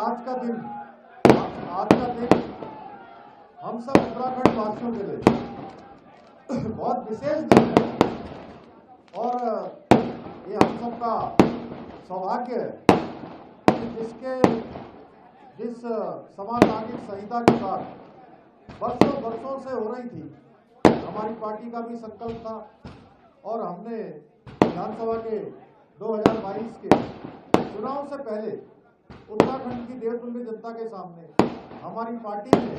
आज का दिन हम सब उत्तराखंड वासियों के लिए बहुत विशेष दिन है और ये हम सबका सौभाग्य है कि जिस समान नागरिक संहिता की बात वर्षों से हो रही थी, हमारी पार्टी का भी संकल्प था और हमने विधानसभा के 2022 के चुनाव से पहले उत्तराखंड की देवतुल्य जनता के सामने हमारी पार्टी ने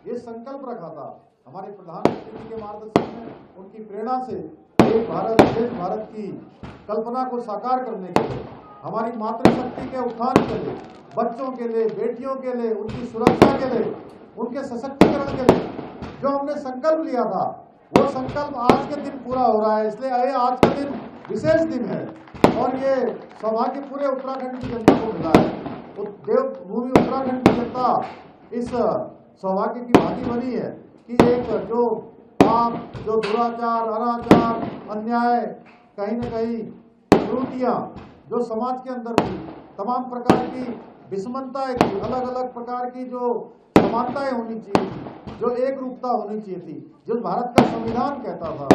ये संकल्प रखा था, हमारे प्रधानमंत्री जी के मार्गदर्शन में, उनकी प्रेरणा से एक भारत श्रेष्ठ भारत की कल्पना को साकार करने के लिए, हमारी मातृशक्ति के उत्थान के लिए, बच्चों के लिए, बेटियों के लिए, उनकी सुरक्षा के लिए, उनके सशक्तिकरण के लिए जो हमने संकल्प लिया था, वो संकल्प आज के दिन पूरा हो रहा है। इसलिए आज का दिन विशेष दिन है और ये सौभाग्य पूरे उत्तराखंड की जनता को मिला है। देवभूमि उत्तराखंड की जनता इस सौभाग्य की भागी बनी है कि एक जो पाप, जो दुराचार, अनाचार, अन्याय, कहीं न कहीं त्रुटियां जो समाज के अंदर थी, तमाम प्रकार की विषमताएं थी, अलग अलग प्रकार की जो समानताएं होनी चाहिए थी, जो एक रूपता होनी चाहिए थी, जो भारत का संविधान कहता था।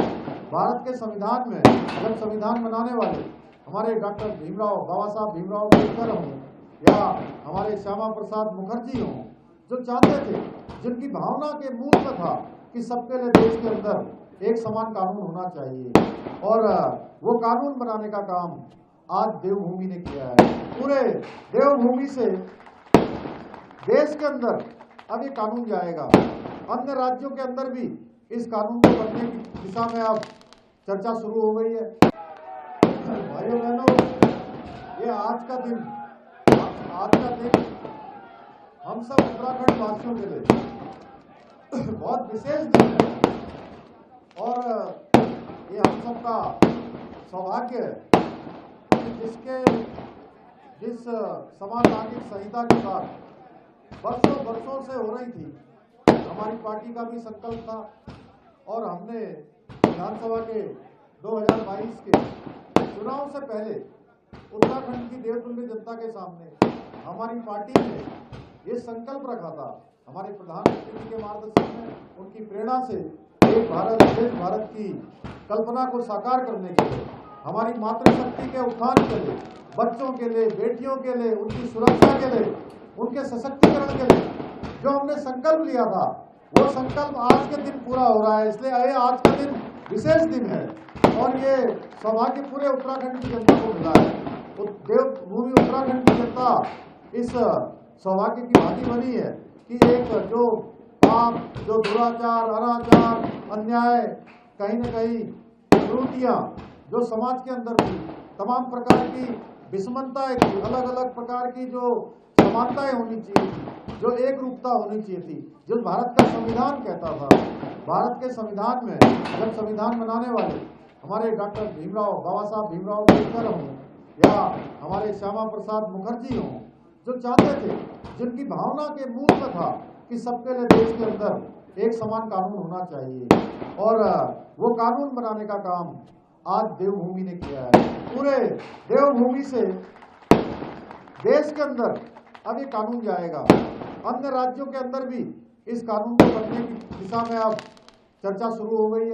भारत के संविधान में जब संविधान बनाने वाले हमारे डॉक्टर बाबा साहब भीमराव अम्बेडकर हों या हमारे श्यामा प्रसाद मुखर्जी हों, जो चाहते थे, जिनकी भावना के मूल में था कि सबके लिए देश के अंदर एक समान कानून होना चाहिए और वो कानून बनाने का काम आज देवभूमि ने किया है। पूरे देवभूमि से देश के अंदर अब ये कानून जाएगा, अन्य राज्यों के अंदर भी इस कानून को करने की दिशा में अब चर्चा शुरू हो गई है। भाइयों बहनों, ये आज का दिन हम सब उत्तराखंड वासियों के लिए बहुत विशेष दिन है और ये हम सबका सौभाग्य है कि जिस समान नागरिक संहिता की बात वर्षों से हो रही थी, हमारी पार्टी का भी संकल्प था और हमने विधानसभा के 2022 के चुनाव से पहले उत्तराखंड की देवतुल्य जनता के सामने हमारी पार्टी ने ये संकल्प रखा था, हमारे प्रधानमंत्री जी के मार्गदर्शन में, उनकी प्रेरणा से एक भारत श्रेष्ठ भारत की कल्पना को साकार करने के लिए, हमारी मातृशक्ति के उत्थान के लिए, बच्चों के लिए, बेटियों के लिए, उनकी सुरक्षा के लिए, उनके सशक्तिकरण के लिए जो हमने संकल्प लिया था, वो संकल्प आज के दिन पूरा हो रहा है। इसलिए आज का दिन विशेष दिन है और ये सौभाग्य पूरे उत्तराखंड की जनता को मिला है। देवभूमि उत्तराखंड की जनता इस सौभाग्य की भागी बनी है कि एक जो पाप, जो दुराचार, अनाचार, अन्याय, कहीं न कहीं त्रुटियां जो समाज के अंदर थी, तमाम प्रकार की विषमताएं थी, अलग अलग प्रकार की जो समानताएं होनी चाहिए थी, जो एक रूपता होनी चाहिए थी, जो भारत का संविधान कहता था। भारत के संविधान में जब संविधान बनाने वाले हमारे डॉक्टर बाबा साहब भीमराव अम्बेडकर हों या हमारे श्यामा प्रसाद मुखर्जी हों, जो चाहते थे, जिनकी भावना के मूल में था कि सबके लिए देश के अंदर एक समान कानून होना चाहिए और वो कानून बनाने का काम आज देवभूमि ने किया है। पूरे देवभूमि से देश के अंदर अब ये कानून जाएगा, अन्य राज्यों के अंदर भी इस कानून को करने की दिशा में अब चर्चा शुरू हो गई है।